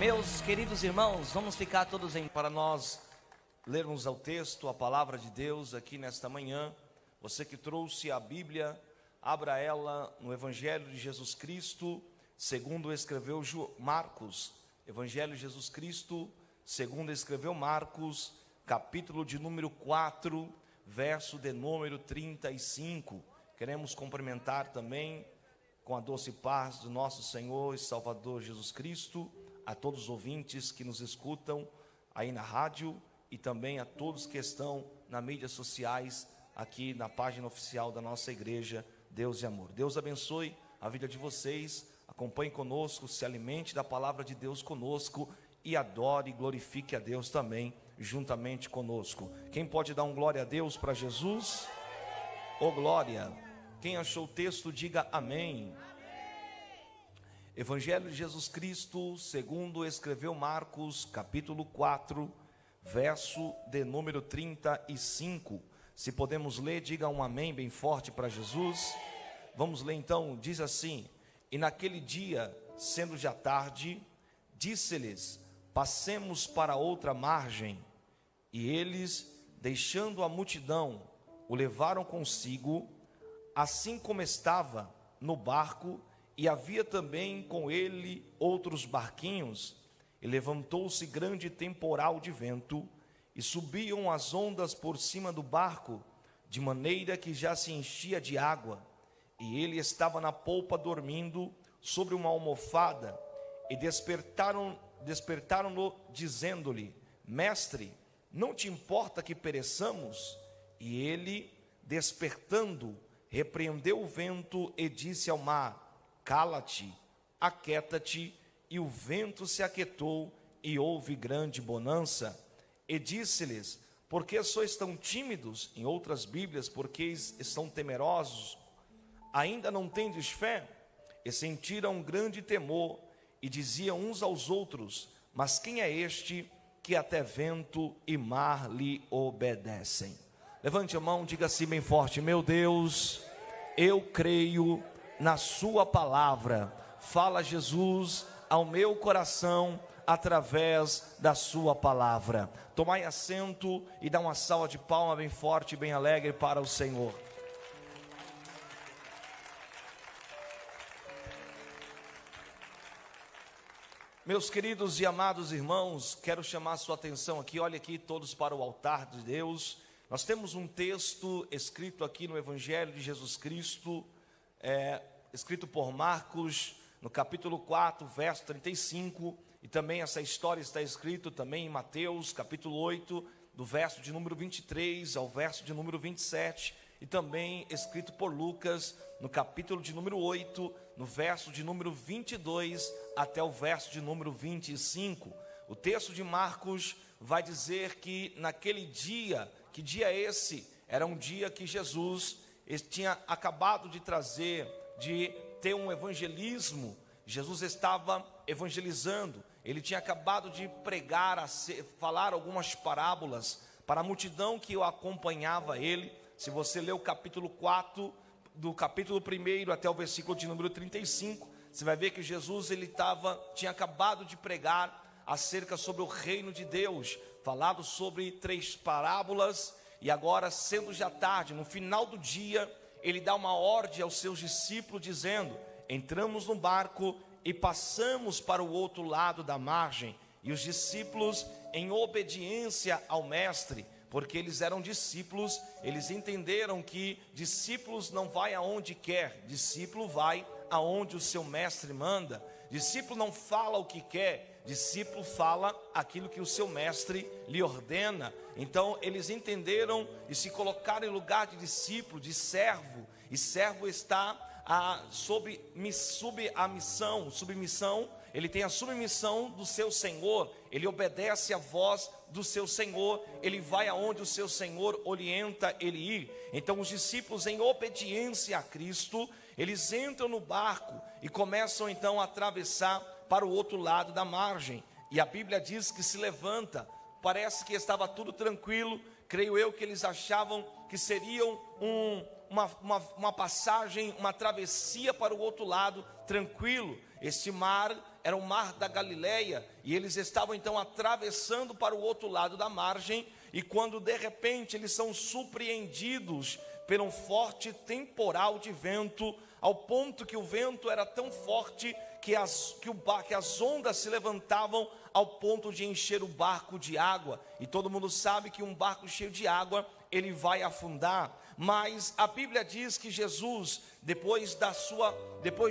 Meus queridos irmãos, vamos ficar todos em para nós lermos o texto, a palavra de Deus aqui nesta manhã. Você que trouxe a Bíblia, abra ela no Evangelho de Jesus Cristo, segundo escreveu Marcos. Evangelho de Jesus Cristo, segundo escreveu Marcos, capítulo de número 4, verso de número 35. Queremos cumprimentar também com a doce paz do nosso Senhor e Salvador Jesus Cristo, a todos os ouvintes que nos escutam aí na rádio e também a todos que estão nas mídias sociais, aqui na página oficial da nossa igreja, Deus e Amor. Deus abençoe a vida de vocês, acompanhe conosco, se alimente da palavra de Deus conosco e adore e glorifique a Deus também, juntamente conosco. Quem pode dar um glória a Deus para Jesus? Ô glória! Quem achou o texto, diga amém. Evangelho de Jesus Cristo, segundo escreveu Marcos, capítulo 4, verso de número 35. Se podemos ler, diga um amém bem forte para Jesus. Vamos ler então, diz assim: e naquele dia, sendo já tarde, disse-lhes: passemos para outra margem. E eles, deixando a multidão, o levaram consigo, assim como estava no barco, e havia também com ele outros barquinhos, e levantou-se grande temporal de vento, e subiam as ondas por cima do barco, de maneira que já se enchia de água, e ele estava na polpa dormindo sobre uma almofada, e despertaram-no dizendo-lhe: mestre, não te importa que pereçamos? E ele, despertando, repreendeu o vento e disse ao mar: cala-te, aquieta-te, e o vento se aquietou, e houve grande bonança. E disse-lhes: por que sois tão tímidos? Em outras Bíblias, porque estão temerosos? Ainda não tendes fé? E sentiram um grande temor, e diziam uns aos outros: mas quem é este que até vento e mar lhe obedecem? Levante a mão, diga assim bem forte: meu Deus, eu creio na sua palavra. Fala, Jesus, ao meu coração através da sua palavra. Tomai assento e dá uma salva de palmas bem forte e bem alegre para o Senhor. Meus queridos e amados irmãos, quero chamar a sua atenção aqui, olha aqui todos para o altar de Deus. Nós temos um texto escrito aqui no Evangelho de Jesus Cristo, escrito por Marcos, no capítulo 4, verso 35, e também essa história está escrita também em Mateus, capítulo 8, do verso de número 23 ao verso de número 27, e também escrito por Lucas, no capítulo de número 8, no verso de número 22 até o verso de número 25. O texto de Marcos vai dizer que naquele dia, que dia é esse? Era um dia que Jesus tinha acabado de ter um evangelismo. Jesus estava evangelizando, ele tinha acabado de pregar, falar algumas parábolas para a multidão que o acompanhava ele. Se você ler o capítulo 4, do capítulo 1 até o versículo de número 35, você vai ver que Jesus tinha acabado de pregar acerca sobre o reino de Deus, falado sobre 3 parábolas, e agora, sendo já tarde, no final do dia, ele dá uma ordem aos seus discípulos dizendo: entramos no barco e passamos para o outro lado da margem. E os discípulos, em obediência ao mestre, porque eles eram discípulos, eles entenderam que discípulos não vai aonde quer, discípulo vai aonde o seu mestre manda. Discípulo não fala o que quer, discípulo fala aquilo que o seu mestre lhe ordena. Então eles entenderam e se colocaram em lugar de discípulo, de servo, e servo está sob a missão, submissão. Ele tem a submissão do seu Senhor, ele obedece à voz do seu Senhor, ele vai aonde o seu Senhor orienta ele ir. Então os discípulos, em obediência a Cristo, eles entram no barco e começam então a atravessar para o outro lado da margem. E a Bíblia diz que se levanta, parece que estava tudo tranquilo. Creio eu que eles achavam que seriam uma passagem, uma travessia para o outro lado tranquilo. Este mar era o mar da Galileia, e eles estavam então atravessando para o outro lado da margem, e quando de repente eles são surpreendidos por um forte temporal de vento, ao ponto que o vento era tão forte que as ondas se levantavam ao ponto de encher o barco de água, e todo mundo sabe que um barco cheio de água, ele vai afundar. Mas a Bíblia diz que Jesus, depois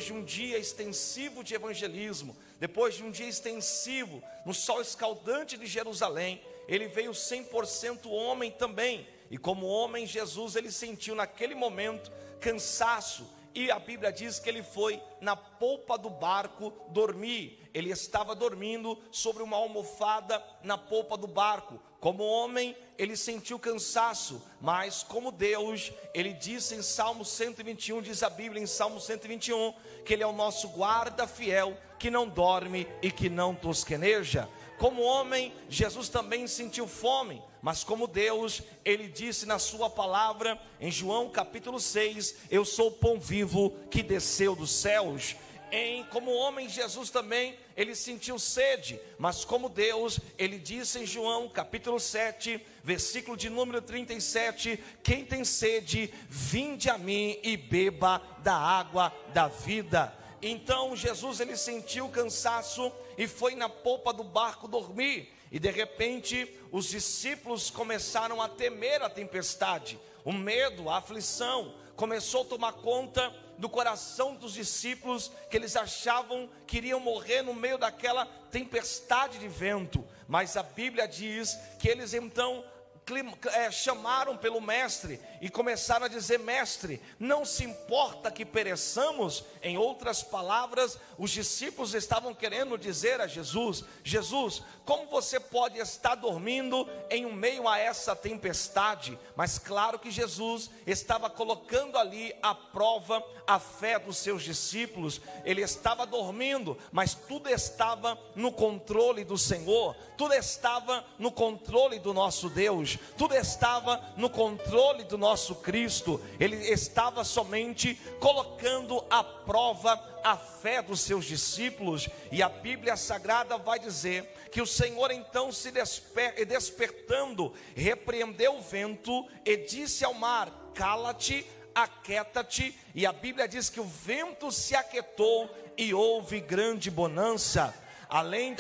de um dia extensivo de evangelismo, depois de um dia extensivo no sol escaldante de Jerusalém, ele veio 100% homem também, e como homem Jesus, ele sentiu naquele momento cansaço, e a Bíblia diz que ele foi na polpa do barco dormir. Ele estava dormindo sobre uma almofada na polpa do barco. Como homem, ele sentiu cansaço, mas como Deus, ele disse em Salmo 121, diz a Bíblia em Salmo 121, que ele é o nosso guarda fiel, que não dorme e que não tosqueneja. Como homem, Jesus também sentiu fome, mas como Deus, ele disse na sua palavra, em João capítulo 6, eu sou o pão vivo que desceu dos céus. Como homem, Jesus também, ele sentiu sede, mas como Deus, ele disse em João capítulo 7, versículo de número 37, quem tem sede, vinde a mim e beba da água da vida. Então Jesus, ele sentiu cansaço e foi na polpa do barco dormir, e de repente os discípulos começaram a temer a tempestade, o medo, a aflição começou a tomar conta do coração dos discípulos, que eles achavam que iriam morrer no meio daquela tempestade de vento, mas a Bíblia diz que eles então chamaram pelo mestre e começaram a dizer: mestre, não se importa que pereçamos? Em outras palavras, os discípulos estavam querendo dizer a Jesus: Jesus, como você pode estar dormindo em meio a essa tempestade? Mas claro que Jesus estava colocando ali à prova a fé dos seus discípulos. Ele estava dormindo, mas tudo estava no controle do Senhor, tudo estava no controle do nosso Deus, tudo estava no controle do nosso Cristo. Ele estava somente colocando à prova a fé dos seus discípulos, e a Bíblia Sagrada vai dizer que o Senhor então se despertando, repreendeu o vento e disse ao mar: cala-te, aquieta-te, e a Bíblia diz que o vento se aquietou e houve grande bonança.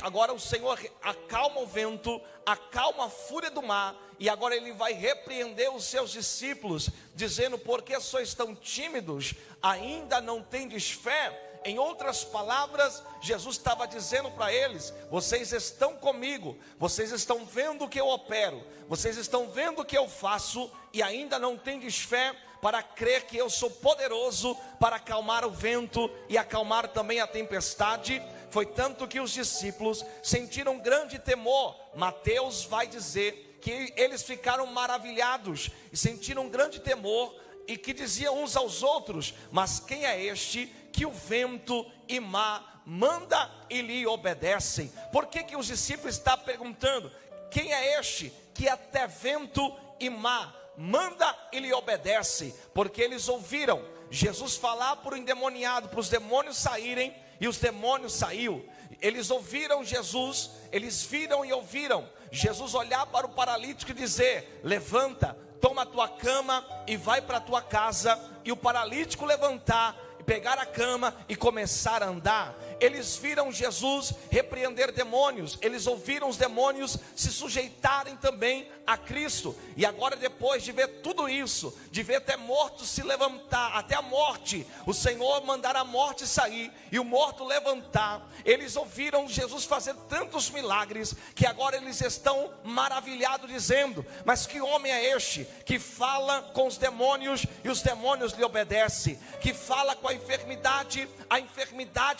Agora o Senhor acalma o vento, acalma a fúria do mar, e agora ele vai repreender os seus discípulos, dizendo: por que sois tão tímidos? Ainda não tendes fé? Em outras palavras, Jesus estava dizendo para eles: vocês estão comigo, vocês estão vendo o que eu opero, vocês estão vendo o que eu faço, e ainda não tendes fé para crer que eu sou poderoso para acalmar o vento e acalmar também a tempestade. Foi tanto que os discípulos sentiram grande temor. Mateus vai dizer que eles ficaram maravilhados e sentiram grande temor, e que diziam uns aos outros: mas quem é este que o vento e mar manda e lhe obedecem? Por que os discípulos estão perguntando: quem é este que até vento e mar manda e lhe obedece? Porque eles ouviram Jesus falar para o endemoniado, para os demônios saírem, e os demônios saíram. Eles ouviram Jesus, eles viram e ouviram Jesus olhar para o paralítico e dizer: levanta, toma a tua cama e vai para a tua casa. E o paralítico levantar, pegar a cama e começar a andar. Eles viram Jesus repreender demônios, eles ouviram os demônios se sujeitarem também a Cristo. E agora, depois de ver tudo isso, de ver até mortos se levantar, até a morte, o Senhor mandar a morte sair e o morto levantar, eles ouviram Jesus fazer tantos milagres, que agora eles estão maravilhados, dizendo: mas que homem é este que fala com os demônios e os demônios lhe obedecem, que fala com a enfermidade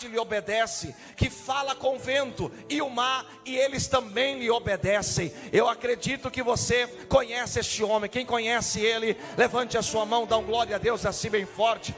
lhe obedece, que fala com o vento e o mar, e eles também lhe obedecem. Eu acredito que você conhece este homem. Quem conhece ele, levante a sua mão, dá um glória a Deus assim bem forte.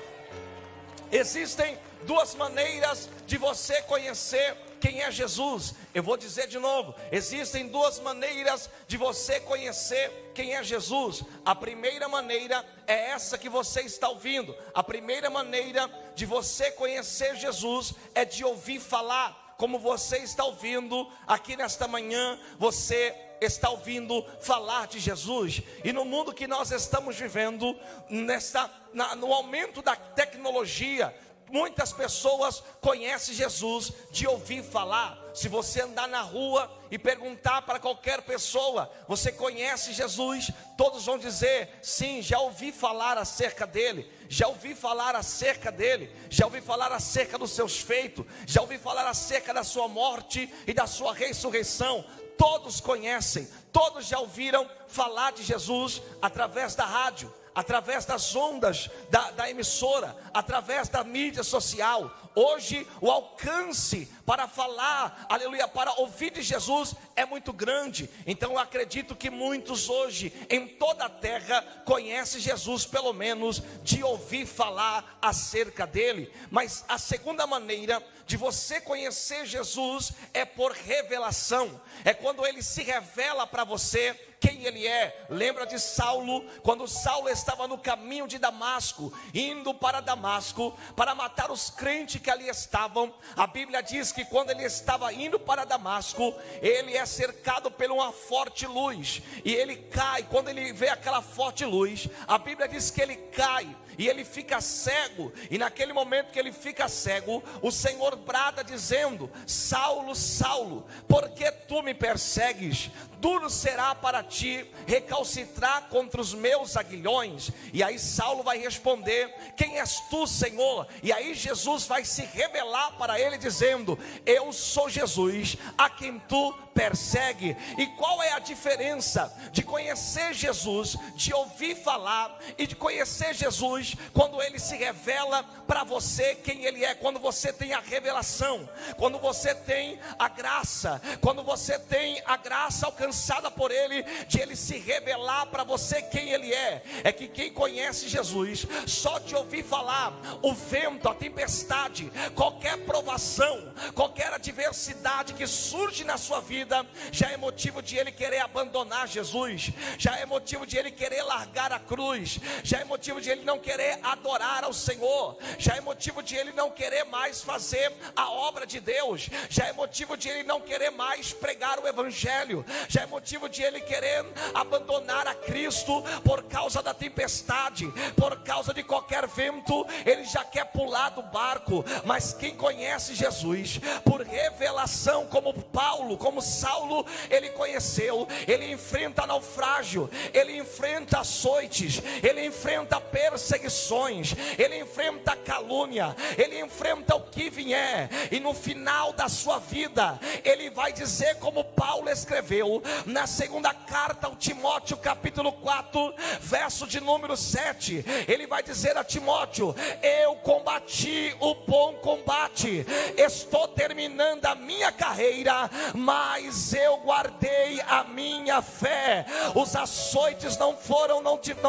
Existem duas maneiras de você conhecer quem é Jesus. Eu vou dizer de novo: existem duas maneiras de você conhecer quem é Jesus. A primeira maneira é essa que você está ouvindo. A primeira maneira de você conhecer Jesus é de ouvir falar. como você está ouvindo aqui nesta manhã, você está ouvindo falar de Jesus. E no mundo que nós estamos vivendo, no aumento da tecnologia, muitas pessoas conhecem Jesus de ouvir falar. Se você andar na rua e perguntar para qualquer pessoa, você conhece Jesus? Todos vão dizer, sim, já ouvi falar acerca dele, já ouvi falar acerca dele, já ouvi falar acerca dos seus feitos, já ouvi falar acerca da sua morte e da sua ressurreição. Todos conhecem, todos já ouviram falar de Jesus através da rádio, através das ondas da emissora, através da mídia social. Hoje o alcance para falar, aleluia, para ouvir de Jesus é muito grande. Então eu acredito que muitos hoje em toda a terra conhecem Jesus, pelo menos de ouvir falar acerca dele. Mas a segunda maneira de você conhecer Jesus é por revelação. É quando ele se revela para você quem ele é. Lembra de Saulo, quando Saulo estava no caminho de Damasco, indo para Damasco, para matar os crentes que ali estavam. A Bíblia diz que quando ele estava indo para Damasco, ele é cercado por uma forte luz, e ele cai. Quando ele vê aquela forte luz, a Bíblia diz que ele cai, e ele fica cego. E naquele momento que ele fica cego, o Senhor brada dizendo: Saulo, Saulo, por que tu me persegues? Duro será para ti recalcitrar contra os meus aguilhões. E aí Saulo vai responder: quem és tu, Senhor? E aí Jesus vai se revelar para ele dizendo: eu sou Jesus, a quem tu persegue. E qual é a diferença de conhecer Jesus, de ouvir falar, e de conhecer Jesus quando ele se revela para você quem ele é? Quando você tem a revelação, quando você tem a graça, quando você tem a graça alcançada por ele, de ele se revelar para você quem ele é que quem conhece Jesus, só de ouvir falar, o vento, a tempestade, qualquer provação, qualquer adversidade que surge na sua vida, já é motivo de ele querer abandonar Jesus, já é motivo de ele querer largar a cruz, já é motivo de ele não querer adorar ao Senhor, já é motivo de ele não querer mais fazer a obra de Deus, já é motivo de ele não querer mais pregar o evangelho, já é motivo de ele querer abandonar a Cristo por causa da tempestade, por causa de qualquer vento. Ele já quer pular do barco. Mas quem conhece Jesus por revelação, como Paulo, como Saulo, ele conheceu, ele enfrenta naufrágio, ele enfrenta açoites, ele enfrenta perseguições, ele enfrenta calúnia, ele enfrenta o que vier, e no final da sua vida, ele vai dizer, como Paulo escreveu na segunda carta ao Timóteo, capítulo 4, verso de número 7, ele vai dizer a Timóteo: eu combati o bom combate, estou terminando a minha carreira, mas eu guardei a minha fé. Os açoites não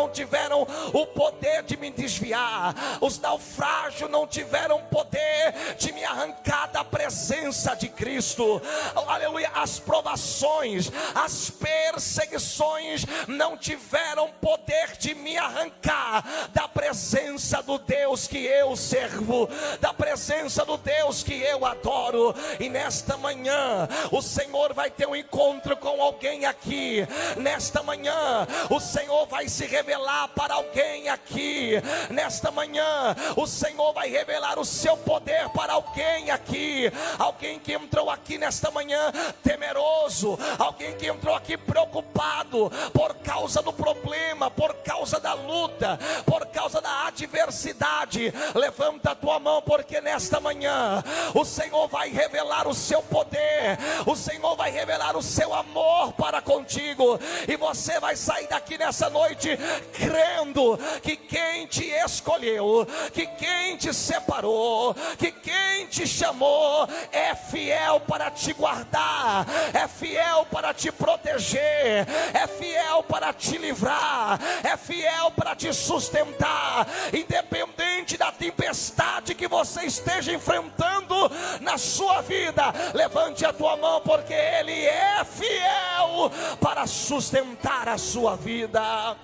tiveram o poder de me desviar, os naufrágios não tiveram poder de me arrancar da presença de Cristo, aleluia. As provações, as perseguições não tiveram poder de me arrancar da presença do Deus que eu servo, da presença do Deus que eu adoro. E nesta manhã o Senhor vai ter um encontro com alguém aqui. Nesta manhã o Senhor vai se revelar para alguém aqui. Nesta manhã o Senhor vai revelar o seu poder para alguém aqui. Alguém que entrou aqui nesta manhã temeroso, alguém que entrou aqui preocupado por causa do problema, por causa da luta, por causa da adversidade. Levanta a tua mão, porque nesta manhã o Senhor vai revelar o seu poder, o Senhor vai revelar o seu amor para contigo, e você vai sair daqui nessa noite crendo que quem te escolheu, que quem te separou, que quem te chamou é fiel para te guardar, é fiel para te proteger, é fiel para te livrar, é fiel para te sustentar, independente da tempestade que você esteja enfrentando na sua vida. Levante a tua mão, porque Ele é fiel para sustentar a sua vida.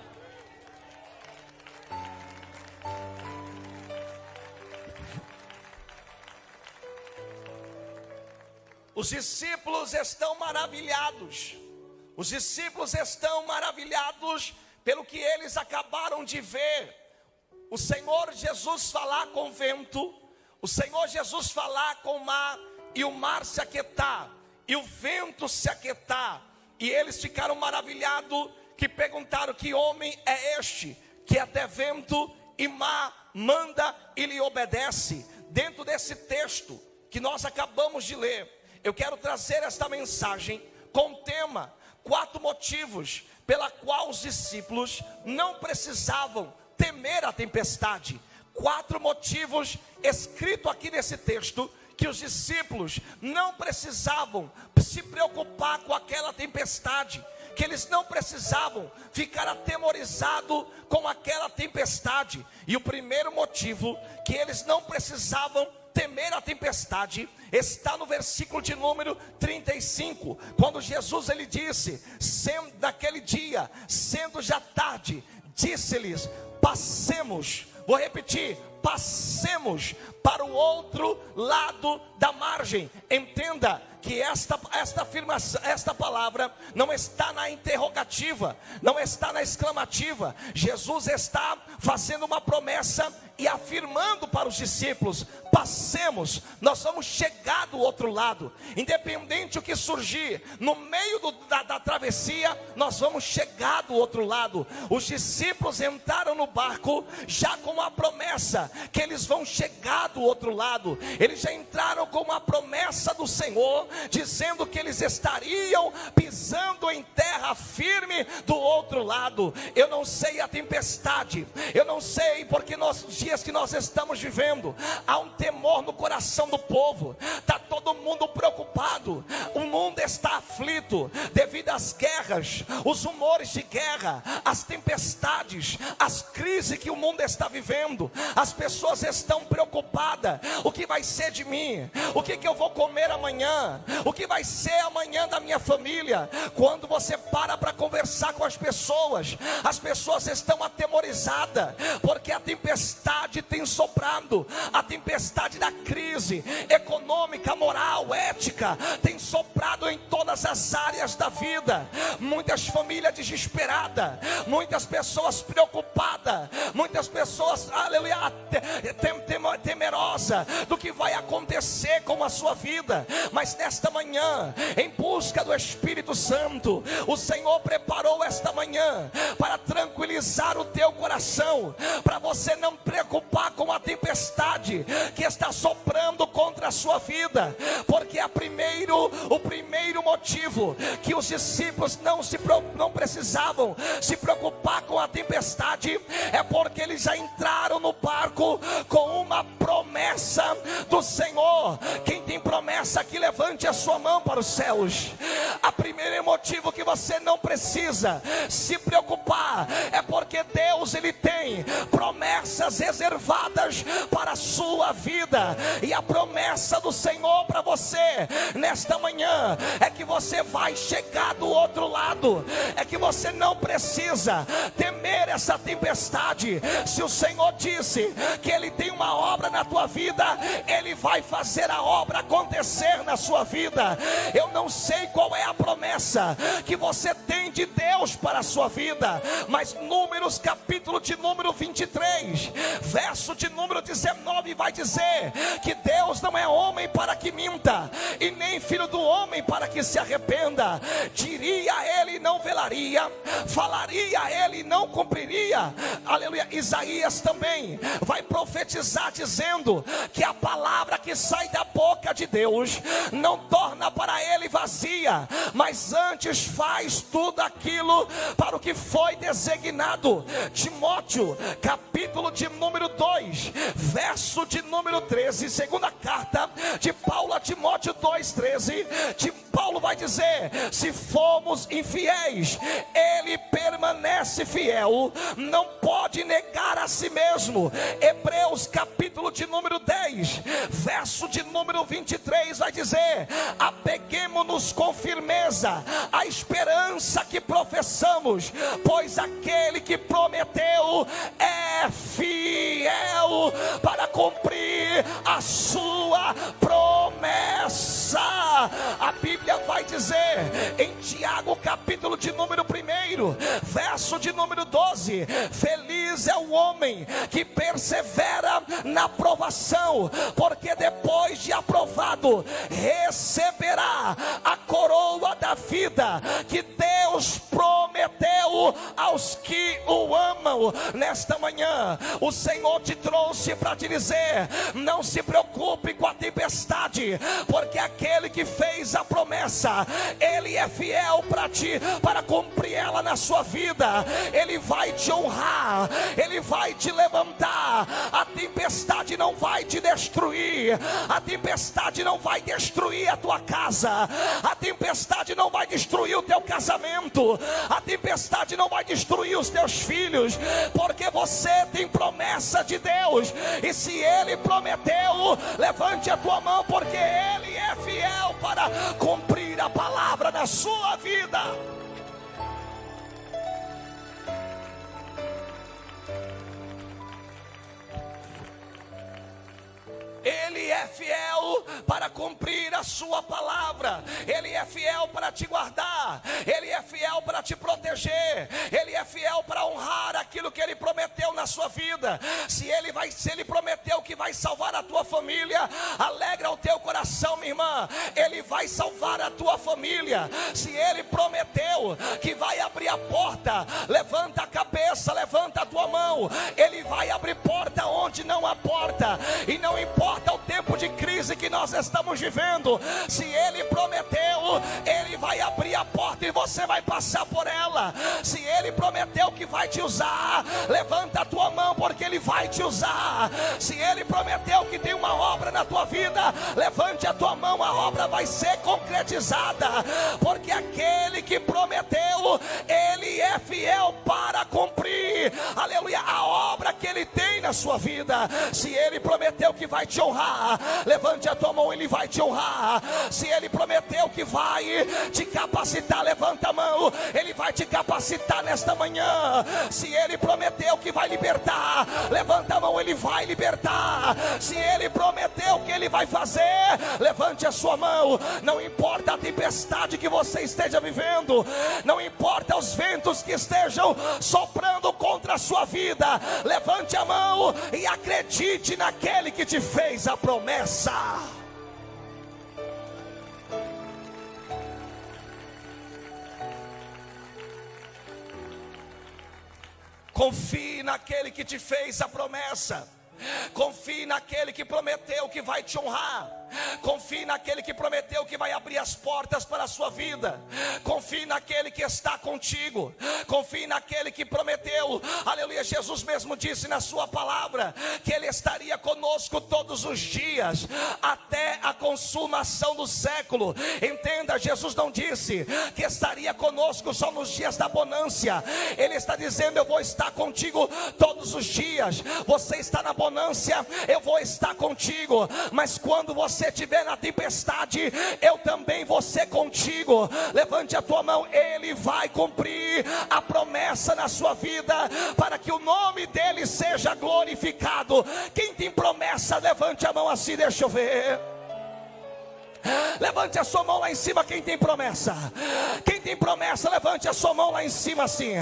Os discípulos estão maravilhados. Os discípulos estão maravilhados pelo que eles acabaram de ver. O Senhor Jesus falar com o vento, o Senhor Jesus falar com o mar, e o mar se aquietar, e o vento se aquietar. E eles ficaram maravilhados, que perguntaram: que homem é este, que até vento e mar manda e lhe obedece? Dentro desse texto que nós acabamos de ler, eu quero trazer esta mensagem com o tema: 4 motivos pela qual os discípulos não precisavam temer a tempestade. 4 motivos escritos aqui nesse texto, que os discípulos não precisavam se preocupar com aquela tempestade, que eles não precisavam ficar atemorizados com aquela tempestade. E o primeiro motivo que eles não precisavam temer a tempestade está no versículo de número 35, quando Jesus ele disse: naquele dia, sendo já tarde, disse-lhes: passemos. Vou repetir: passemos para o outro lado da margem. Entenda que esta afirmação, esta palavra não está na interrogativa, não está na exclamativa. Jesus está fazendo uma promessa e afirmando para os discípulos: passemos, nós vamos chegar do outro lado. Independente o que surgir no meio da travessia, nós vamos chegar do outro lado. Os discípulos entraram no barco já com uma promessa que eles vão chegar do outro lado. Eles já entraram com uma promessa do Senhor, dizendo que eles estariam pisando em terra firme do outro lado. Eu não sei a tempestade, eu não sei, porque nos dias que nós estamos vivendo, há um temor no coração do povo. Está todo mundo preocupado, o mundo está aflito devido às guerras, os rumores de guerra, as tempestades, as crises que o mundo está vivendo. As pessoas estão preocupadas: o que vai ser de mim? O que eu vou comer amanhã? O que vai ser amanhã da minha família? Quando você para conversar com as pessoas estão atemorizadas, porque a tempestade tem soprado. A tempestade da crise econômica, moral, ética, tem soprado em todas as áreas da vida. Muitas famílias desesperadas, muitas pessoas preocupadas, muitas pessoas, aleluia, temerosas do que vai acontecer com a sua vida. Mas nesta manhã, em busca do Espírito Santo, o Senhor preparou esta manhã para tranquilizar o teu coração, para você não preocupar com a tempestade que está soprando contra a sua vida. Porque o primeiro motivo que os discípulos não precisavam se preocupar com a tempestade é porque eles já entraram no barco com uma promessa do Senhor. Quem tem promessa aqui, levante a sua mão para os céus. A primeiro motivo que você não precisa se preocupar é porque Deus ele tem promessas reservadas para a sua vida. E a promessa do Senhor para você nesta manhã é que você vai chegar do outro lado, é que você não precisa temer essa tempestade. Se o Senhor disse que Ele tem uma obra na tua vida, Ele vai fazer a obra acontecer na sua vida. Eu não sei qual é a promessa que você tem de Deus para a sua vida, mas Números capítulo de número 23, verso de número 19 vai dizer que Deus não é homem para que minta, e nem filho do homem para que se arrependa. Diria ele e não velaria, falaria ele e não cumpriria. Aleluia. Isaías também vai profetizar dizendo que a palavra que sai da boca de Deus não torna para ele vazia, mas antes faz tudo aquilo para o que foi designado. Timóteo capítulo de número 2, verso de número 13, segunda carta de Paulo a Timóteo 2:13, Paulo vai dizer: se formos infiéis, ele permanece fiel, não pode negar a si mesmo. Hebreus capítulo de número 10, verso de número 23 vai dizer: apeguemo-nos com firmeza a esperança que professamos, pois aquele que prometeu é fiel para cumprir a sua promessa. A Bíblia vai dizer em Tiago, capítulo de número 1, verso de número 12: feliz é o homem que persevera na provação, porque depois de aprovado receberá a coroa da vida que Deus prometeu aos que o amam. Nesta manhã o Senhor te trouxe para te dizer: não se preocupe com a tempestade, porque aquele que fez a promessa, Ele é fiel para cumprir ela na sua vida. Ele vai te honrar, Ele vai te levantar. A tempestade não vai te destruir, a tempestade não vai destruir a tua casa, a tempestade não vai destruir o teu casamento, a tempestade não vai destruir os teus filhos, porque você tem promessa de Deus. E se Ele prometeu, levante a tua mão, porque Ele é fiel para cumprir a palavra na sua vida. Ele é fiel para cumprir a sua palavra. Ele é fiel para te guardar. Ele é fiel para te proteger. Ele é fiel para honrar aquilo que Ele prometeu na sua vida. Se Ele prometeu que vai salvar a tua família, alegra o teu coração, minha irmã. Ele vai salvar a tua família. Se Ele prometeu que vai abrir a porta, levanta a cabeça, levanta a tua mão. Ele vai abrir porta onde não há porta. E não importa o tempo de crise que nós estamos vivendo, se Ele prometeu, Ele vai abrir a porta e você vai passar por ela. Se Ele prometeu que vai te usar, levanta a tua mão, porque Ele vai te usar. Se Ele prometeu que tem uma obra na tua vida, levante a tua mão, a obra vai ser concretizada, porque aquele que prometeu, Ele é fiel para cumprir, aleluia, a obra que Ele tem na sua vida. Se Ele prometeu que vai te honrar, levante a tua mão, Ele vai te honrar. Se Ele prometeu que vai te capacitar, levanta a mão, Ele vai te capacitar nesta manhã. Se Ele prometeu que vai libertar, levanta a mão, Ele vai libertar. Se Ele prometeu que Ele vai fazer, levante a sua mão. Não importa a tempestade que você esteja vivendo, não importa os ventos que estejam soprando contra a sua vida, levante a mão e acredite naquele que te fez a promessa. Confie naquele que te fez a promessa. Confie naquele que prometeu que vai te honrar. Confie naquele que prometeu que vai abrir as portas para a sua vida. Confie naquele que está contigo. Confie naquele que prometeu, aleluia. Jesus mesmo disse na sua palavra que Ele estaria conosco todos os dias, até a consumação do século. Entenda, Jesus não disse que estaria conosco só nos dias da bonância. Ele está dizendo: eu vou estar contigo todos os dias. Você está na bonância, eu vou estar contigo. Mas quando você estiver na tempestade, eu também vou ser contigo. Levante a tua mão, Ele vai cumprir a promessa na sua vida, para que o nome dEle seja glorificado. Quem tem promessa, levante a mão assim, deixa eu ver. Levante a sua mão lá em cima, quem tem promessa. Quem tem promessa, levante a sua mão lá em cima assim.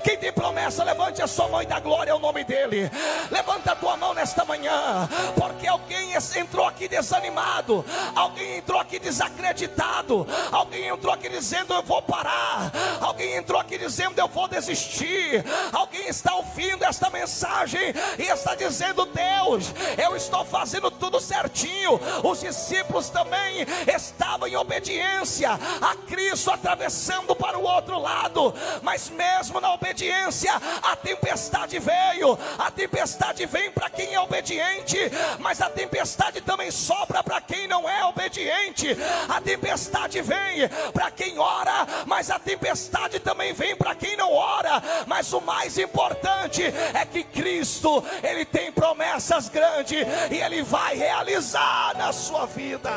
Quem tem promessa, levante a sua mão e dá glória ao nome dEle. Levanta a tua mão nesta manhã, porque alguém entrou aqui desanimado, alguém entrou aqui desacreditado, alguém entrou aqui dizendo: eu vou parar. Alguém entrou aqui dizendo: eu vou desistir. Alguém está ouvindo esta mensagem e está dizendo: Deus, eu estou fazendo tudo certinho. Os discípulos também estavam em obediência a Cristo, atravessando para o outro lado, mas mesmo na obediência, a tempestade veio. A tempestade vem para quem é obediente, mas a tempestade também sopra para quem não é obediente. A tempestade vem para quem ora, mas a tempestade também vem para quem não ora. Mas o mais importante é que Cristo, Ele tem promessas grandes e Ele vai realizar na sua vida.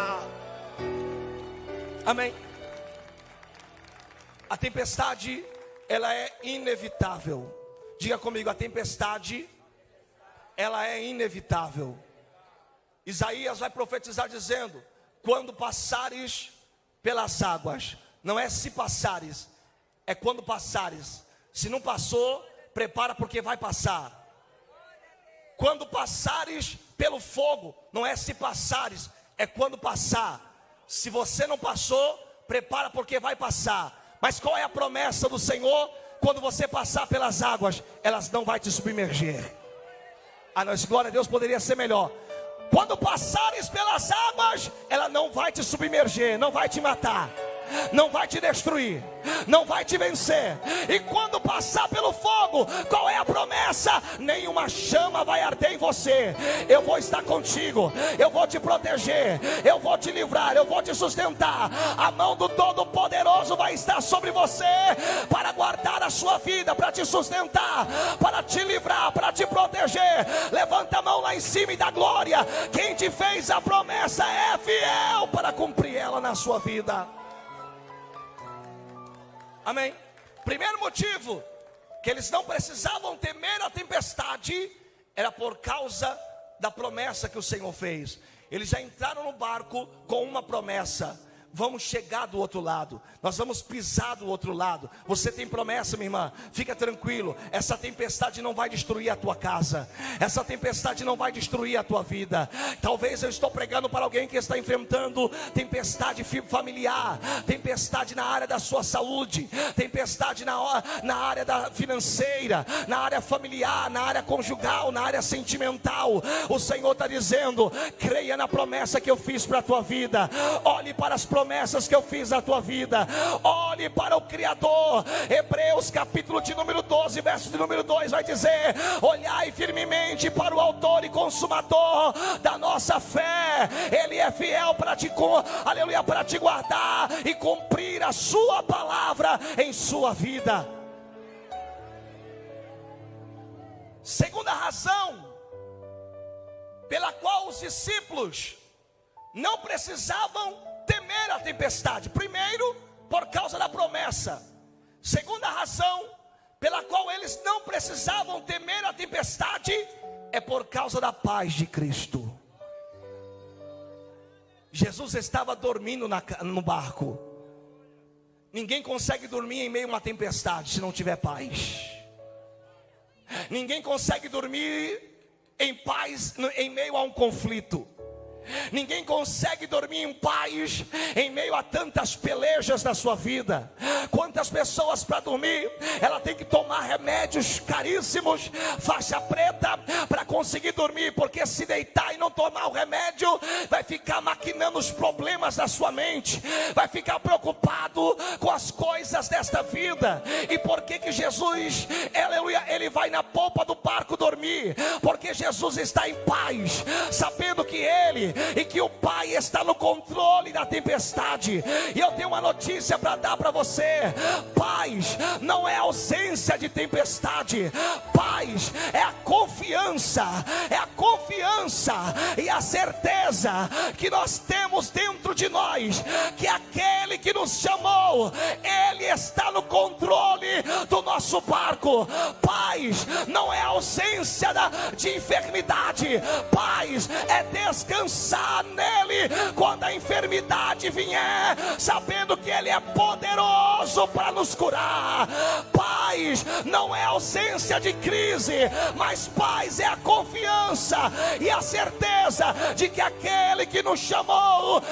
Amém. A tempestade, ela é inevitável. Diga comigo, a tempestade, ela é inevitável. Isaías vai profetizar dizendo: quando passares pelas águas, não é se passares, é quando passares. Se não passou, prepara porque vai passar. Quando passares pelo fogo, não é se passares, é quando passar. Se você não passou, prepara porque vai passar. Mas qual é a promessa do Senhor? Quando você passar pelas águas, elas não vão te submergir. Ah, não, glória a Deus, poderia ser melhor. Quando passares pelas águas, ela não vai te submergir, não vai te matar, não vai te destruir, não vai te vencer. E quando passar pelo fogo, qual é a promessa? Nenhuma chama vai arder em você. Eu vou estar contigo, eu vou te proteger, eu vou te livrar, eu vou te sustentar. A mão do Todo-Poderoso vai estar sobre você, para guardar a sua vida, para te sustentar, para te livrar, para te proteger. Levanta a mão lá em cima e dá glória. Quem te fez a promessa é fiel para cumprir ela na sua vida. Amém? Primeiro motivo que eles não precisavam temer a tempestade era por causa da promessa que o Senhor fez. Eles já entraram no barco com uma promessa: vamos chegar do outro lado, nós vamos pisar do outro lado. Você tem promessa, minha irmã, fica tranquilo. Essa tempestade não vai destruir a tua casa, essa tempestade não vai destruir a tua vida. Talvez eu estou pregando para alguém que está enfrentando tempestade familiar, tempestade na área da sua saúde, tempestade na área da financeira, na área familiar, na área conjugal, na área sentimental. O Senhor está dizendo: creia na promessa que eu fiz para a tua vida. Olhe para as promessas que eu fiz na tua vida, olhe para o Criador. Hebreus capítulo de número 12, verso de número 2 vai dizer: olhai firmemente para o autor e consumador da nossa fé. Ele é fiel para te, aleluia, para te guardar e cumprir a sua palavra em sua vida. Segunda razão pela qual os discípulos não precisavam temer a tempestade: primeiro, por causa da promessa. Segunda razão pela qual eles não precisavam temer a tempestade é por causa da paz de Cristo. Jesus estava dormindo no barco. Ninguém consegue dormir em meio a uma tempestade se não tiver paz. Ninguém consegue dormir em paz em meio a um conflito. Ninguém consegue dormir em paz em meio a tantas pelejas na sua vida. Quantas pessoas para dormir, ela tem que tomar remédios caríssimos, faixa preta, para conseguir dormir, porque se deitar e não tomar o remédio, vai ficar maquinando os problemas da sua mente, vai ficar preocupado com as coisas desta vida. E por que Jesus, aleluia, ele vai na polpa do barco dormir? Porque Jesus está em paz, sabendo que ele e que o Pai está no controle da tempestade. E eu tenho uma notícia para dar para você: paz não é ausência de tempestade, paz é a confiança e a certeza que nós temos dentro de nós, que aquele que nos chamou, ele está no controle do nosso barco. Paz não é ausência de enfermidade, paz é descansar nele quando a enfermidade vier, sabendo que ele é poderoso para nos curar. Paz não é ausência de crise, mas paz é a confiança e a certeza de que aquele que nos chamou,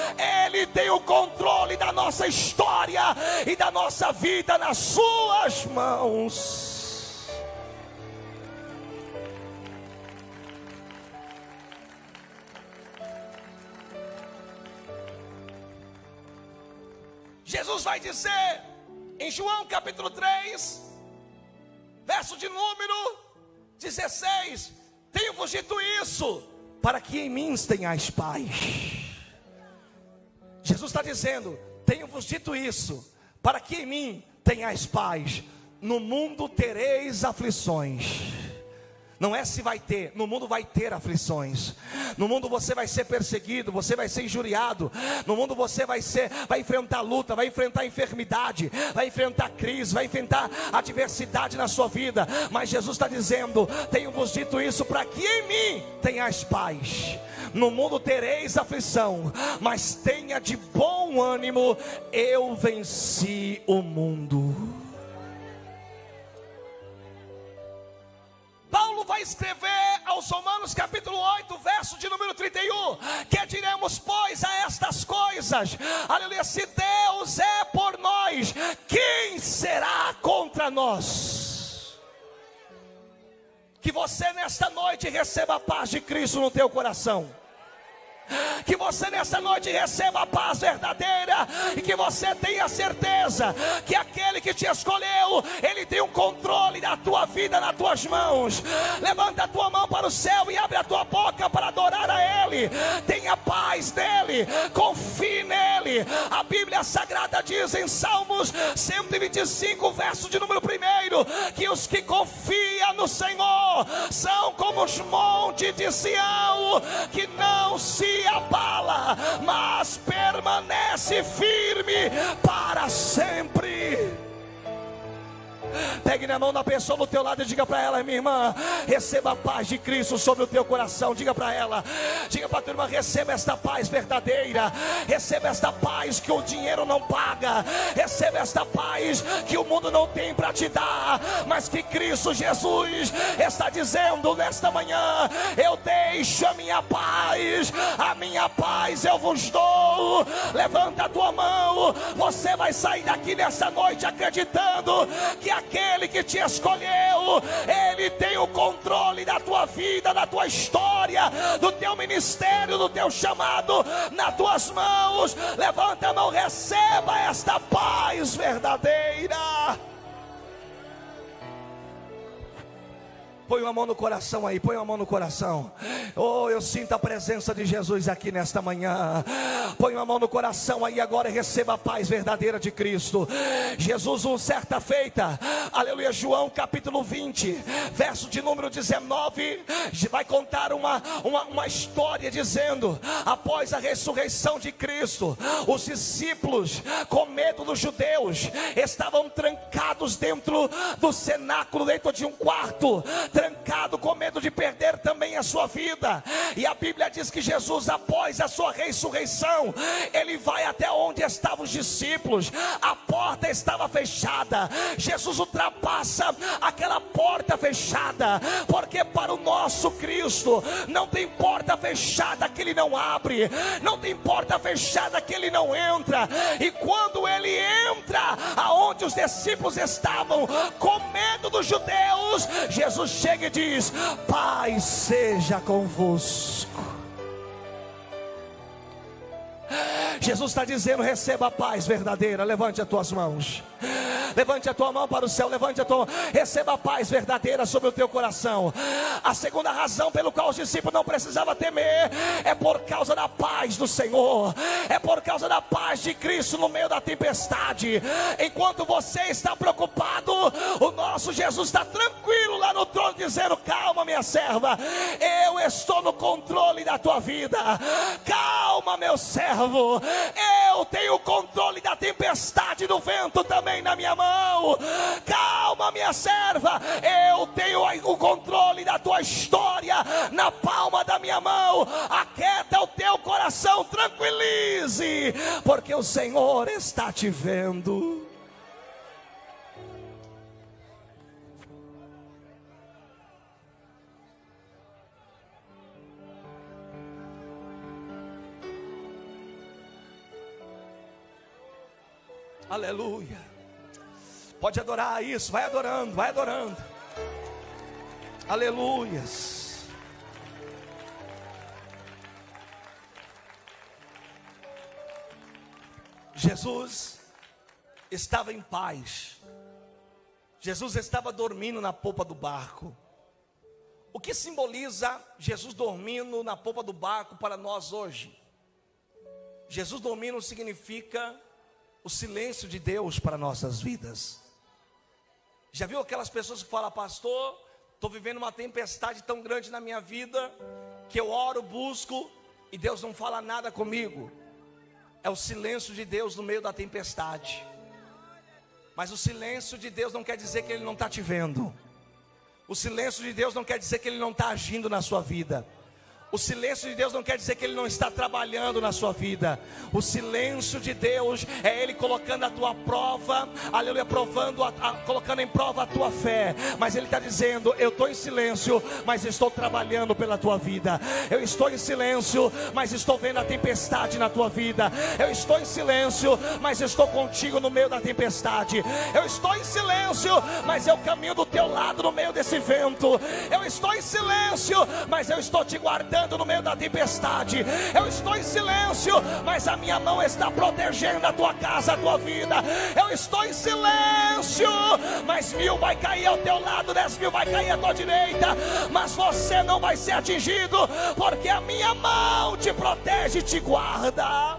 ele tem o controle da nossa história e da nossa vida nas suas mãos. Jesus vai dizer em João capítulo 3, verso de número 16: tenho-vos dito isso, para que em mim tenhais paz. Jesus está dizendo: tenho-vos dito isso, para que em mim tenhais paz. No mundo tereis aflições, Não é se vai ter, no mundo vai ter aflições. No mundo você vai ser perseguido, você vai ser injuriado. No mundo você vai enfrentar luta, vai enfrentar enfermidade, vai enfrentar crise, vai enfrentar adversidade na sua vida. Mas Jesus está dizendo: tenho-vos dito isso para que em mim tenhais paz. No mundo tereis aflição, mas tenha de bom ânimo, eu venci o mundo. Paulo vai escrever aos Romanos capítulo 8, verso de número 31, que diremos pois a estas coisas, aleluia, se Deus é por nós, quem será contra nós? Que você nesta noite receba a paz de Cristo no teu coração. Que você nessa noite receba a paz verdadeira, e que você tenha certeza que aquele que te escolheu, ele tem um controle da tua vida nas tuas mãos. Levanta a tua mão para o céu e abre a tua boca para adorar a Ele. Tenha paz nele, confie nele. A Bíblia Sagrada diz em Salmos 125, verso de número 1, que os que confiam no Senhor são como os montes de Sião, que não se abala, mas permanece firme para sempre. Pegue na mão da pessoa do teu lado e diga para ela: minha irmã, receba a paz de Cristo sobre o teu coração. Diga para ela, diga para a tua irmã: receba esta paz verdadeira, receba esta paz que o dinheiro não paga, receba esta paz que o mundo não tem para te dar, mas que Cristo Jesus está dizendo nesta manhã: eu deixo a minha paz eu vos dou. Levanta a tua mão, você vai sair daqui nessa noite acreditando que aquele que te escolheu, ele tem o controle da tua vida, da tua história, do teu ministério, do teu chamado nas tuas mãos. Levanta a mão, receba esta paz verdadeira. Põe uma mão no coração aí, põe uma mão no coração. Oh, eu sinto a presença de Jesus aqui nesta manhã. Põe uma mão no coração aí agora e receba a paz verdadeira de Cristo. Jesus, certa feita, aleluia, João capítulo 20, verso de número 19, vai contar uma história dizendo: após a ressurreição de Cristo, os discípulos, com medo dos judeus, estavam trancados dentro do cenáculo, dentro de um quarto, trancado com medo de perder também a sua vida. E a Bíblia diz que Jesus, após a sua ressurreição, ele vai até onde estavam os discípulos. A porta estava fechada. Jesus ultrapassa aquela porta fechada, porque para o nosso Cristo não tem porta fechada que ele não abre, não tem porta fechada que ele não entra. E quando ele entra aonde os discípulos estavam com medo dos judeus, Jesus chega e diz: paz seja convosco. Jesus está dizendo: receba a paz verdadeira. Levante as tuas mãos, levante a tua mão para o céu, levante a tua mão, receba a paz verdadeira sobre o teu coração. A segunda razão pelo qual os discípulos não precisavam temer é por causa da paz do Senhor, é por causa da paz de Cristo no meio da tempestade. Enquanto você está preocupado, o nosso Jesus está tranquilo lá no trono, dizendo: calma, minha serva, eu estou no controle da tua vida. Calma, meu servo, eu tenho o controle da tempestade, do vento também na minha mão. Calma, minha serva, eu tenho o controle da tua história na palma da minha mão. Aquieta o teu coração, tranquilize, porque o Senhor está te vendo. Aleluia. Pode adorar isso, vai adorando, vai adorando. Aleluias. Jesus estava em paz. Jesus estava dormindo na popa do barco. O que simboliza Jesus dormindo na popa do barco para nós hoje? Jesus dormindo significa o silêncio de Deus para nossas vidas. Já viu aquelas pessoas que falam: pastor, Estou vivendo uma tempestade tão grande na minha vida, que eu oro, busco, e Deus não fala nada comigo. É o silêncio de Deus no meio da tempestade. Mas o silêncio de Deus não quer dizer que Ele não está te vendo. O silêncio de Deus não quer dizer que Ele não está agindo na sua vida. O silêncio de Deus não quer dizer que Ele não está trabalhando na sua vida. O silêncio de Deus é Ele colocando a tua prova, aleluia, provando, colocando em prova a tua fé. Mas Ele está dizendo: eu estou em silêncio, mas estou trabalhando pela tua vida. Eu estou em silêncio, mas estou vendo a tempestade na tua vida. Eu estou em silêncio, mas estou contigo no meio da tempestade. Eu estou em silêncio, mas eu caminho do teu lado no meio desse vento. Eu estou em silêncio, mas eu estou te guardando no meio da tempestade. Eu estou em silêncio, mas a minha mão está protegendo a tua casa, a tua vida. Eu estou em silêncio, mas 1000 vai cair ao teu lado, 10.000 vai cair à tua direita, mas você não vai ser atingido, porque a minha mão te protege e te guarda.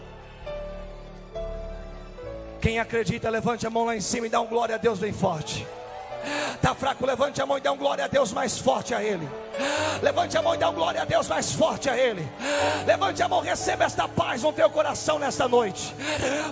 Quem acredita, levante a mão lá em cima e dá um glória a Deus bem forte. Está fraco, levante a mão e dá um glória a Deus mais forte a Ele. Levante a mão e dá um glória a Deus mais forte a Ele. Levante a mão, receba esta paz no teu coração nesta noite.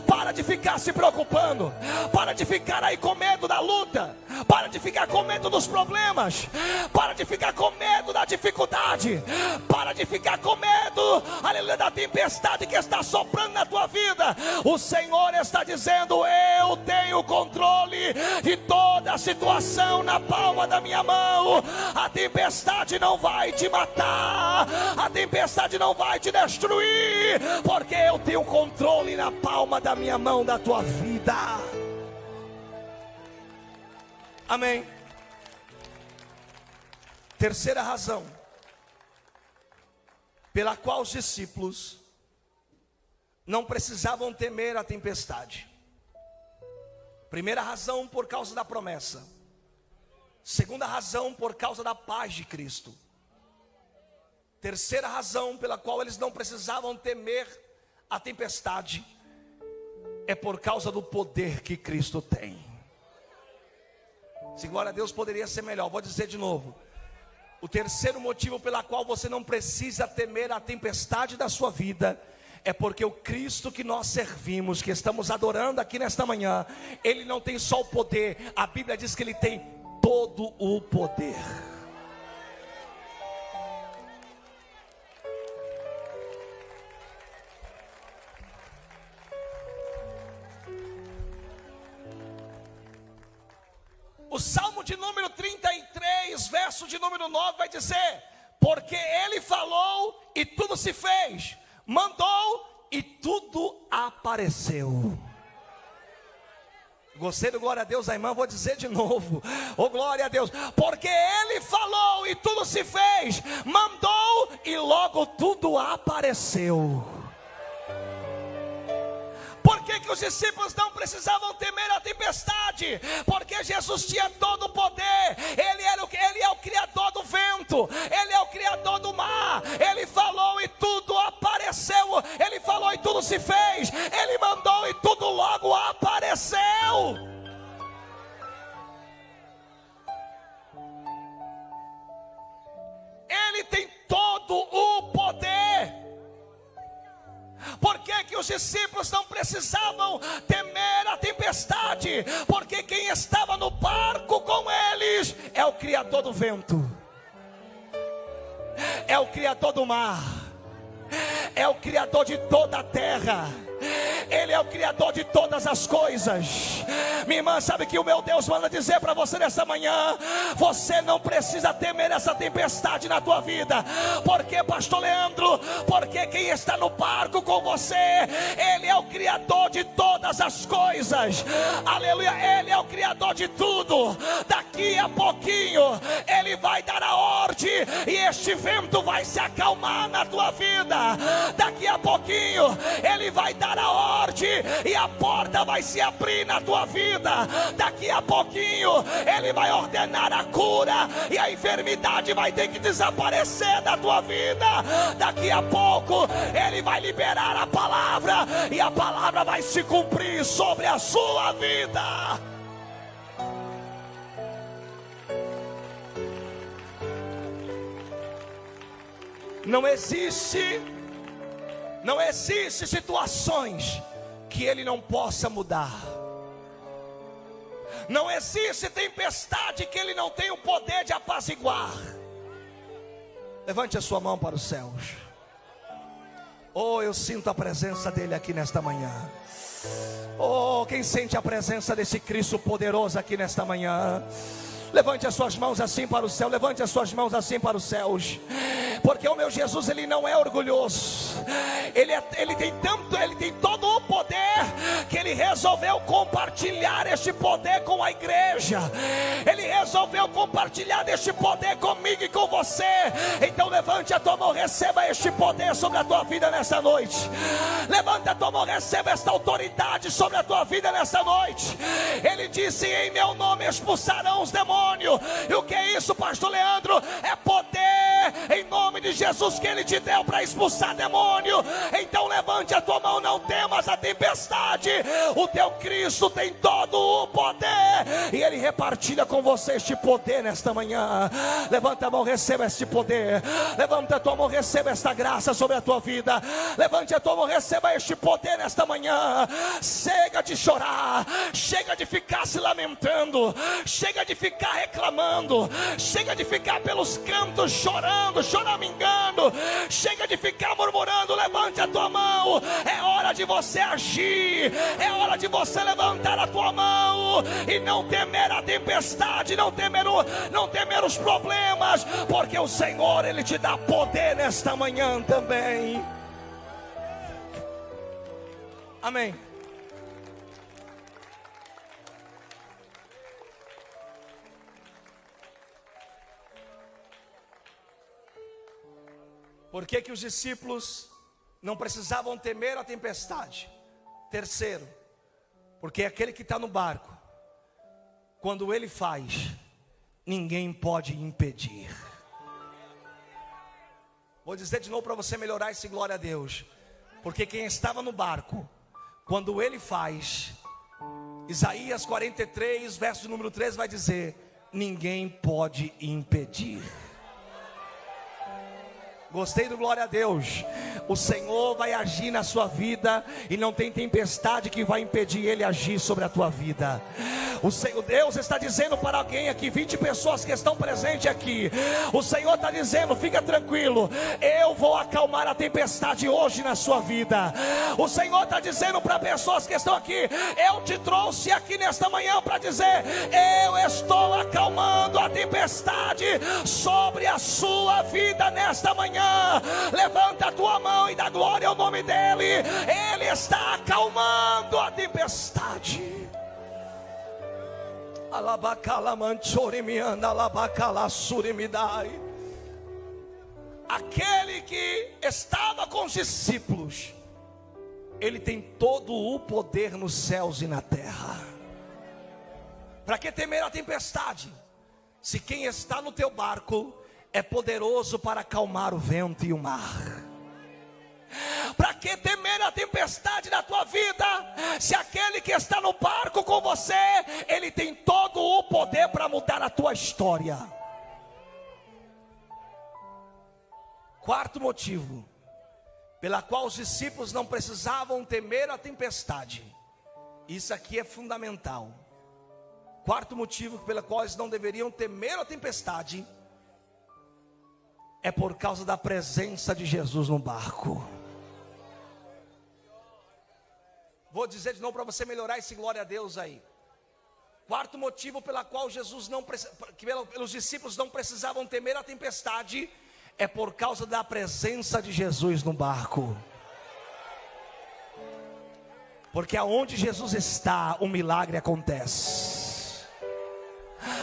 Para de ficar se preocupando. Para de ficar aí com medo da luta. Para de ficar com medo dos problemas. Para de ficar com medo da dificuldade. Para de ficar com medo, aleluia, da tempestade que está soprando na tua vida. O Senhor está dizendo: eu tenho controle de toda a situação na palma da minha mão. A tempestade não vai te matar, a tempestade não vai te destruir, porque eu tenho controle na palma da minha mão da tua vida. Amém. Terceira razão pela qual os discípulos não precisavam temer a tempestade. Primeira razão, por causa da promessa. Segunda razão, por causa da paz de Cristo. Terceira razão pela qual eles não precisavam temer a tempestade é por causa do poder que Cristo tem. Se glória a Deus, poderia ser melhor. Vou dizer de novo. O terceiro motivo pela qual você não precisa temer a tempestade da sua vida é porque o Cristo que nós servimos, que estamos adorando aqui nesta manhã, Ele não tem só o poder. A Bíblia diz que Ele tem todo o poder. O Salmo de número 33, verso de número 9 vai dizer: porque Ele falou e tudo se fez, mandou e tudo apareceu. Gostei do glória a Deus da irmã, vou dizer de novo. Oh, glória a Deus. Porque Ele falou e tudo se fez, mandou e logo tudo apareceu. Por que os discípulos não precisavam temer a tempestade? Porque Jesus tinha todo o poder. Ele é o criador do vento, Ele é o criador do mar. Ele falou e tudo apareceu. Ele falou e tudo se fez. Ele mandou e tudo logo apareceu. Ele tem todo o poder. Por que os discípulos não precisavam temer a tempestade? Porque quem estava no barco com eles é o criador do vento, é o criador do mar, é o criador de toda a terra. Ele é o criador de todas as coisas. Minha irmã, sabe que o meu Deus manda dizer para você nessa manhã: você não precisa temer essa tempestade na tua vida. Por que, pastor Leandro? Porque quem está no barco com você, Ele é o criador de todas as coisas. Aleluia, Ele é o criador de tudo. Daqui a pouquinho Ele vai dar a ordem e este vento vai se acalmar na tua vida. Daqui a pouquinho Ele vai dar a ordem e a porta vai se abrir na tua vida. Daqui a pouquinho Ele vai ordenar a cura e a enfermidade vai ter que desaparecer da tua vida. Daqui a pouco Ele vai liberar a palavra e a palavra vai se cumprir sobre a sua vida. Não existe situações que Ele não possa mudar. Não existe tempestade que Ele não tenha o poder de apaziguar. Levante a sua mão para os céus. Oh, eu sinto a presença dEle aqui nesta manhã. Oh, quem sente a presença desse Cristo poderoso aqui nesta manhã? Levante as suas mãos assim para o céu. Levante as suas mãos assim para os céus. Porque o meu Jesus, Ele não é orgulhoso. Ele tem todo o poder, que Ele resolveu compartilhar este poder com a igreja. Ele resolveu compartilhar este poder comigo e com você. Então levante a tua mão, receba este poder sobre a tua vida nessa noite. Levante a tua mão, receba esta autoridade sobre a tua vida nessa noite. Ele disse: em meu nome expulsarão os demônios. E o que é isso, pastor Leandro? É poder em nome de Jesus que Ele te deu para expulsar demônio. Então levante a tua mão, não temas a tempestade. O teu Cristo tem todo o poder, e Ele repartilha com você este poder nesta manhã. Levanta a mão, receba este poder. Levanta a tua mão, receba esta graça sobre a tua vida. Levante a tua mão, receba este poder nesta manhã. Chega de chorar, chega de ficar se lamentando, chega de ficar reclamando, chega de ficar pelos cantos chorando, choramingando, chega de ficar murmurando. Levante a tua mão, é hora de você agir, é hora de você levantar a tua mão e não temer a tempestade, não temer os problemas, porque o Senhor, Ele te dá poder nesta manhã também. Amém. Por que os discípulos não precisavam temer a tempestade? Terceiro, porque aquele que está no barco, quando ele faz, ninguém pode impedir. Vou dizer de novo para você melhorar esse glória a Deus. Porque quem estava no barco, quando ele faz, Isaías 43, verso número 13 vai dizer: ninguém pode impedir. Gostei do glória a Deus. O Senhor vai agir na sua vida, e não tem tempestade que vai impedir Ele agir sobre a tua vida. O Senhor, Deus está dizendo para alguém aqui, 20 pessoas que estão presentes aqui. O Senhor está dizendo: fica tranquilo, eu vou acalmar a tempestade hoje na sua vida. O Senhor está dizendo para pessoas que estão aqui: eu te trouxe aqui nesta manhã para dizer: eu estou acalmando a tempestade sobre a sua vida nesta manhã. Levanta a tua mão e dá glória ao nome dEle. Ele está acalmando a tempestade. Aquele que estava com os discípulos, ele tem todo o poder nos céus e na terra. Para que temer a tempestade, se quem está no teu barco é poderoso para acalmar o vento e o mar? Para que temer a tempestade na tua vida, se aquele que está no barco com você, ele tem todo o poder para mudar a tua história? Quarto motivo pela qual os discípulos não precisavam temer a tempestade. Isso aqui é fundamental. Quarto motivo pela qual eles não deveriam temer a tempestade é por causa da presença de Jesus no barco. Vou dizer de novo para você melhorar esse glória a Deus aí. Quarto motivo pela qual pelos discípulos não precisavam temer a tempestade é por causa da presença de Jesus no barco. Porque aonde Jesus está, o milagre acontece.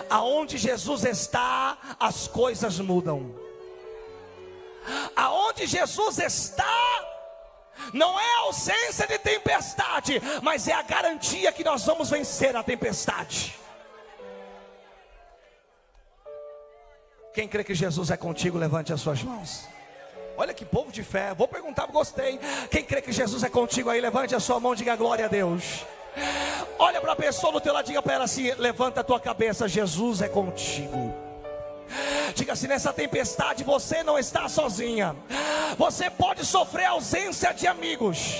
Aonde Jesus está, as coisas mudam. Aonde Jesus está, não é a ausência de tempestade, mas é a garantia que nós vamos vencer a tempestade. Quem crê que Jesus é contigo, levante as suas mãos. Olha que povo de fé. Vou perguntar, gostei. Quem crê que Jesus é contigo aí, levante a sua mão e diga glória a Deus. Olha para a pessoa do teu lado, diga para ela assim: levanta a tua cabeça, Jesus é contigo. Diga assim: nessa tempestade você não está sozinha. Você pode sofrer ausência de amigos,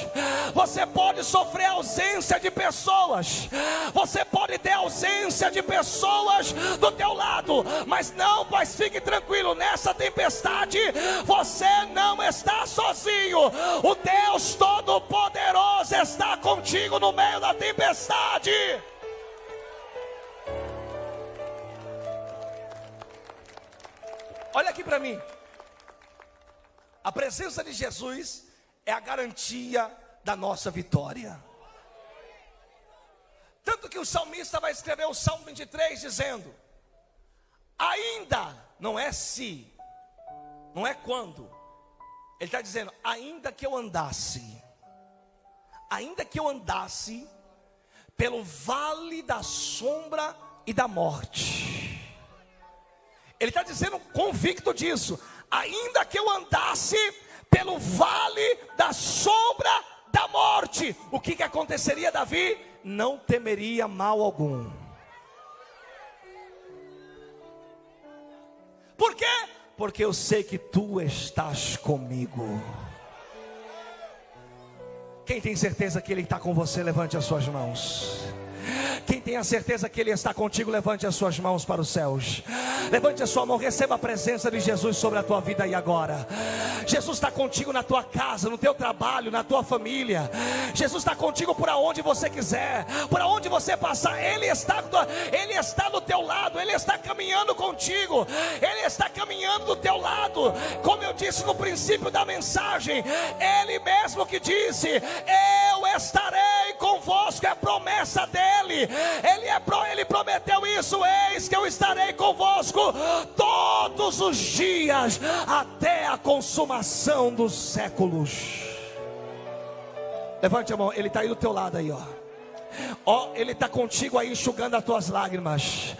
você pode sofrer ausência de pessoas, você pode ter ausência de pessoas do teu lado, mas fique tranquilo, nessa tempestade você não está sozinho. O Deus Todo-Poderoso está contigo no meio da tempestade. Olha aqui para mim. A presença de Jesus é a garantia da nossa vitória. Tanto que o salmista vai escrever o Salmo 23 dizendo: ainda, não é se, não é quando. Ele está dizendo: ainda que eu andasse pelo vale da sombra e da morte. Ele está dizendo convicto disso: ainda que eu andasse pelo vale da sombra da morte, o que aconteceria, Davi? Não temeria mal algum. Por quê? Porque eu sei que tu estás comigo. Quem tem certeza que Ele está com você, levante as suas mãos. Quem tem a certeza que Ele está contigo, levante as suas mãos para os céus. Levante a sua mão, receba a presença de Jesus sobre a tua vida e agora. Jesus está contigo na tua casa, no teu trabalho, na tua família. Jesus está contigo por aonde você quiser, por aonde você passar. Ele está do teu lado, Ele está caminhando contigo, Ele está caminhando do teu lado. Como eu disse no princípio da mensagem, Ele mesmo que disse: eu estarei convosco, é promessa dele. Ele prometeu isso: eis que eu estarei convosco todos os dias, até a consumação dos séculos. Levante a mão, Ele está aí do teu lado aí, ó. Ele está contigo aí, enxugando as tuas lágrimas.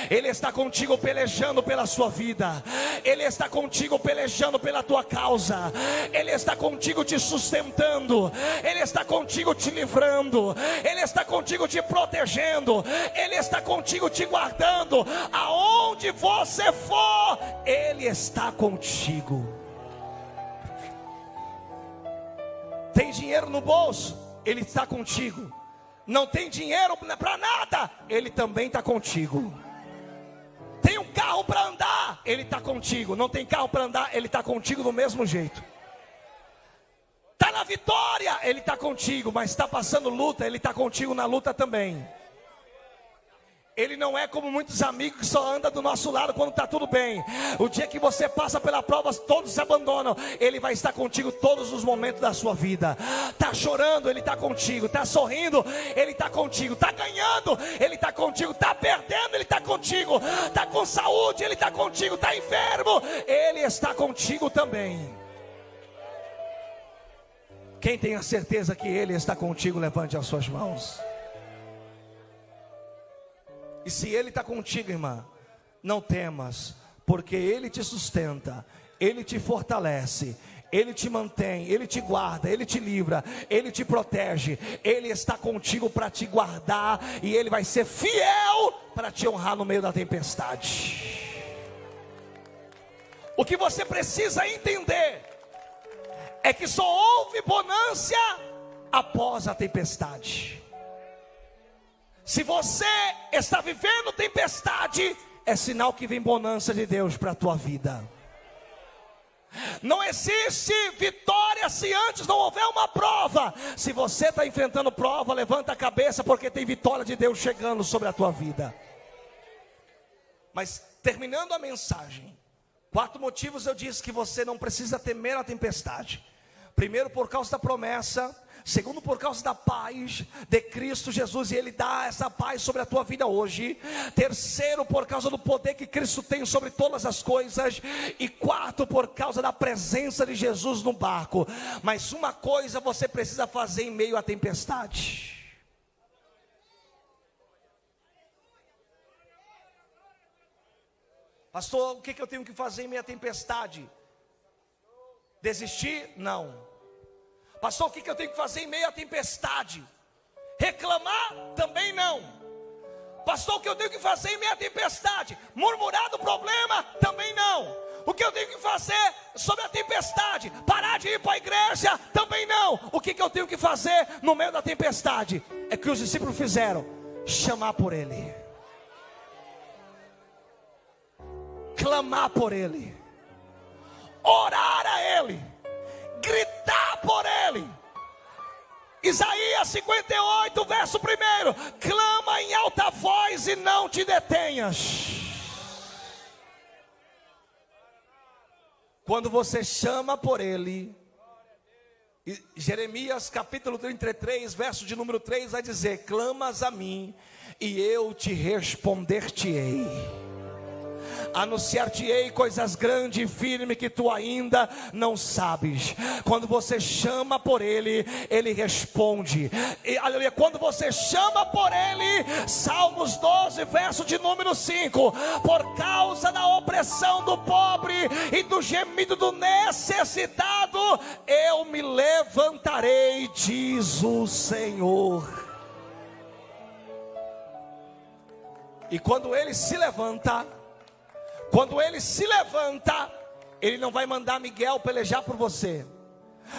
Ele está contigo pelejando pela sua vida. Ele está contigo pelejando pela tua causa. Ele está contigo te sustentando. Ele está contigo te livrando. Ele está contigo te protegendo. Ele está contigo te guardando. Aonde você for, Ele está contigo. Tem dinheiro no bolso? Ele está contigo. Não tem dinheiro para nada? Ele também está contigo. Tem um carro para andar? Ele está contigo. Não tem carro para andar? Ele está contigo do mesmo jeito. Está na vitória? Ele está contigo. Mas está passando luta? Ele está contigo na luta também. Ele não é como muitos amigos que só andam do nosso lado quando está tudo bem. O dia que você passa pela prova, todos se abandonam. Ele vai estar contigo todos os momentos da sua vida. Está chorando, Ele está contigo. Está sorrindo, Ele está contigo. Está ganhando, Ele está contigo. Está perdendo, Ele está contigo. Está com saúde, Ele está contigo. Está enfermo, Ele está contigo também. Quem tem a certeza que Ele está contigo, levante as suas mãos. E se Ele está contigo, irmã, não temas, porque Ele te sustenta, Ele te fortalece, Ele te mantém, Ele te guarda, Ele te livra, Ele te protege. Ele está contigo para te guardar, e Ele vai ser fiel para te honrar no meio da tempestade. O que você precisa entender é que só houve bonança após a tempestade. Se você está vivendo tempestade, é sinal que vem bonança de Deus para a tua vida. Não existe vitória se antes não houver uma prova. Se você está enfrentando prova, levanta a cabeça, porque tem vitória de Deus chegando sobre a tua vida. Mas terminando a mensagem, 4 motivos eu disse que você não precisa temer a tempestade. Primeiro, por causa da promessa. Segundo, por causa da paz de Cristo Jesus, e Ele dá essa paz sobre a tua vida hoje. Terceiro, por causa do poder que Cristo tem sobre todas as coisas. E quarto, por causa da presença de Jesus no barco. Mas uma coisa você precisa fazer em meio à tempestade. Pastor, o que eu tenho que fazer em meio à tempestade? Desistir? Não. Pastor, o que eu tenho que fazer em meio à tempestade? Reclamar? Também não. Pastor, o que eu tenho que fazer em minha tempestade? Murmurar do problema? Também não. O que eu tenho que fazer sobre a tempestade? Parar de ir para a igreja? Também não. O que eu tenho que fazer no meio da tempestade? É que os discípulos fizeram: chamar por Ele, clamar por Ele, orar a Ele, gritar por Ele. Isaías 58, verso 1: clama em alta voz e não te detenhas. Quando você chama por Ele, Jeremias capítulo 33, verso de número 3 vai dizer: clamas a mim e eu te responder-te-ei, anunciar-te-ei coisas grandes e firmes que tu ainda não sabes. Quando você chama por Ele, Ele responde. E, aleluia, quando você chama por Ele, Salmos 12, verso de número 5: por causa da opressão do pobre e do gemido do necessitado, eu me levantarei, diz o Senhor. E quando Ele se levanta, Ele não vai mandar Miguel pelejar por você.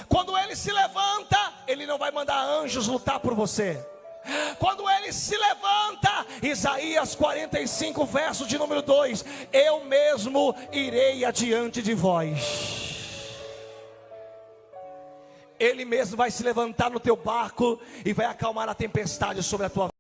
Quando Ele se levanta, Ele não vai mandar anjos lutar por você. Quando Ele se levanta, Isaías 45, verso de número 2: eu mesmo irei adiante de vós. Ele mesmo vai se levantar no teu barco e vai acalmar a tempestade sobre a tua vida.